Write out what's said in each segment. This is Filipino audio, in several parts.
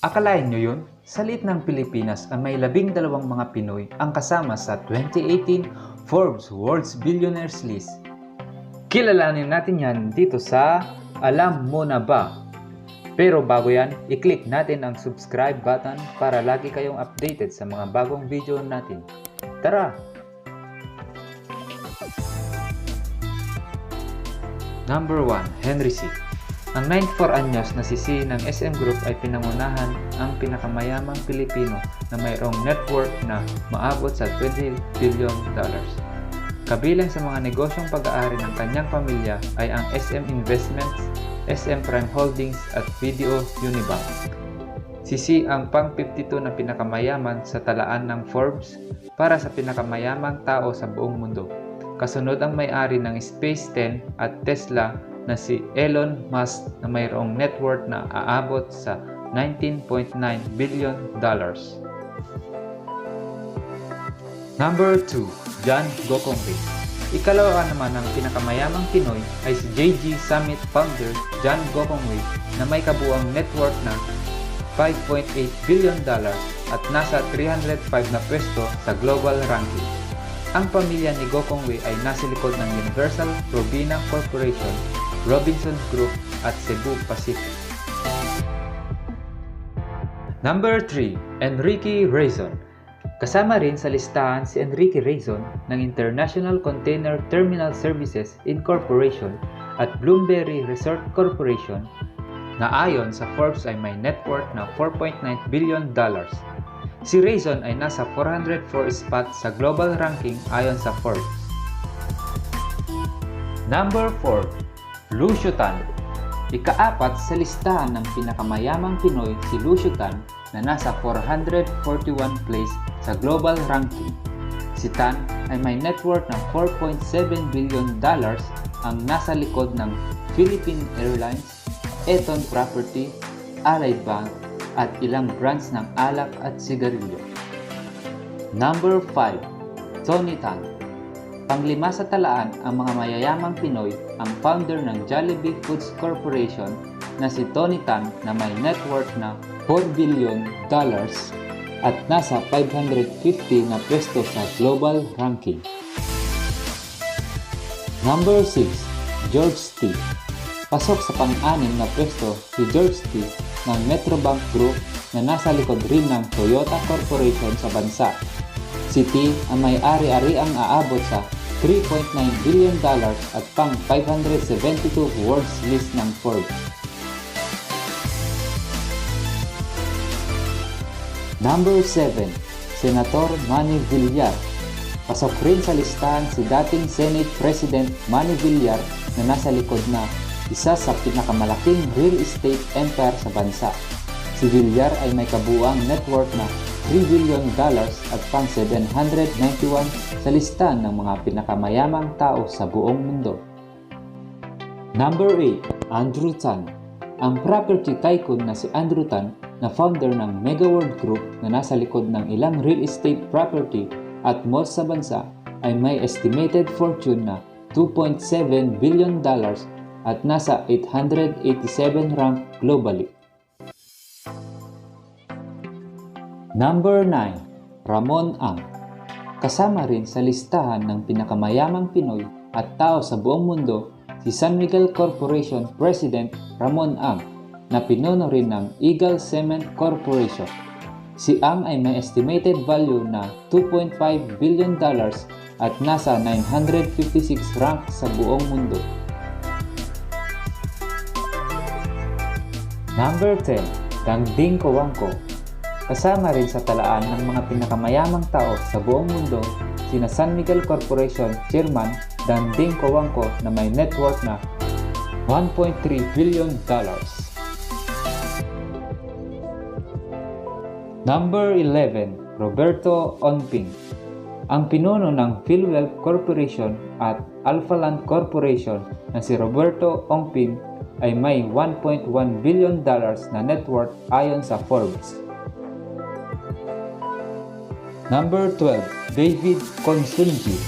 Akalain nyo yun? Sa liit ng Pilipinas ay may 12 mga Pinoy ang kasama sa 2018 Forbes World's Billionaires List. Kilalanin natin yan dito sa Alam Mo Na Ba? Pero bago yan, i-click natin ang subscribe button para lagi kayong updated sa mga bagong video natin. Tara! Number 1. Henry C. Ang 94 anyos na si C ng SM Group ay pinangunahan ang pinakamayamang Pilipino na mayroong net worth na maabot sa $20 billion. Kabilang sa mga negosyong pag-aari ng kanyang pamilya ay ang SM Investments, SM Prime Holdings at Video Unibank. Si C ang pang-52 na pinakamayaman sa talaan ng Forbes para sa pinakamayamang tao sa buong mundo. Kasunod ang may-ari ng Space 10 at Tesla na si Elon Musk na mayroong net worth na aabot sa $19.9 billion. Number 2. John Gokongwei. Ikalawa naman ng pinakamayamang Pinoy ay si JG Summit founder John Gokongwei na may kabuuang net worth na $5.8 billion at nasa 305 na pwesto sa global ranking. Ang pamilya ni Gokongwei ay nasa likod ng Universal Robina Corporation, Robinsons Group at Cebu Pacific. Number 3. Enrique Razon. Kasama rin sa listahan si Enrique Razon ng International Container Terminal Services Incorporation at Bloomberry Resort Corporation na ayon sa Forbes ay may net worth na $4.9 billion. Si Razon ay nasa 404 spot sa global ranking ayon sa Forbes. Number 4. Lucio Tan. Ikaapat sa listahan ng pinakamayamang Pinoy si Lucio Tan na nasa 441 place sa global ranking. Si Tan ay may net worth ng $4.7 billion ang nasa likod ng Philippine Airlines, Eton Property, Allied Bank at ilang brands ng alak at sigarilyo. Number 5. Tony Tan. Panglima sa talaan ang mga mayayamang Pinoy ang founder ng Jollibee Foods Corporation na si Tony Tan na may net worth na $4 billion at nasa 550 na pwesto sa global ranking. Number 6. George T. Pasok sa pang-anim na pwesto si George T ng Metrobank Group na nasa likod rin ng Toyota Corporation sa bansa. Si T ang may-ari-ari ang aabot sa $3.9 billion at pang 572 world's list ng Forbes. Number 7. Senator Manny Villar. Pasok rin sa listahan si dating Senate President Manny Villar na nasa likod na isa sa pinakamalaking real estate empire sa bansa. Si Villar ay may kabuuang net worth na $3 billion at pang 791 sa listahan ng mga pinakamayamang tao sa buong mundo. Number 8. Andrew Tan. Ang property tycoon na si Andrew Tan na founder ng Mega World Group na nasa likod ng ilang real estate property at malls sa bansa ay may estimated fortune na $2.7 billion at nasa 887 rank globally. Number 9. Ramon Ang. Kasama rin sa listahan ng pinakamayamang Pinoy at tao sa buong mundo si San Miguel Corporation President Ramon Ang na pinuno rin ng Eagle Cement Corporation. Si Ang ay may estimated value na $2.5 billion at nasa 956 rank sa buong mundo. Number 10. Dangding Cojuangco. Kasama rin sa talaan ng mga pinakamayamang tao sa buong mundo sina San Miguel Corporation Chairman Dangding Cojuangco na may net worth na $1.3 billion. Number 11. Roberto Onping. Ang pinuno ng PhilWealth Corporation at Alphaland Corporation na si Roberto Onping ay may $1.1 billion na net worth ayon sa Forbes. Number 12. David Consunji.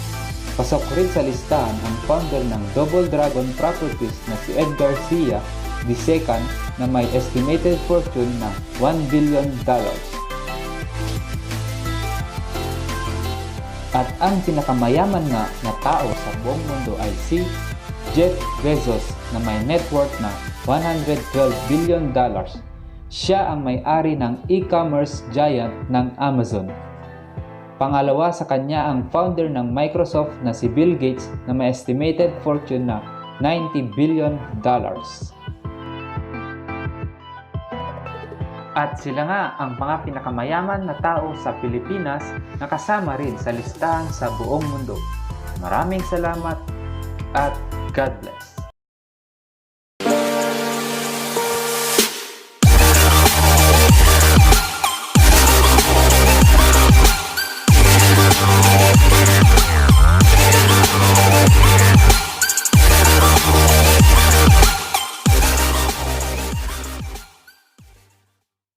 Pasok rin sa listahan ang founder ng Double Dragon Properties na si Ed Garcia II na may estimated fortune na $1 billion. At ang pinakamayaman nga na tao sa buong mundo ay si Jeff Bezos na may net worth na $112 billion. Siya ang may-ari ng e-commerce giant ng Amazon. Pangalawa sa kanya ang founder ng Microsoft na si Bill Gates na may estimated fortune na $90 billion. At sila nga ang mga pinakamayaman na tao sa Pilipinas na kasama rin sa listahan sa buong mundo. Maraming salamat at God bless.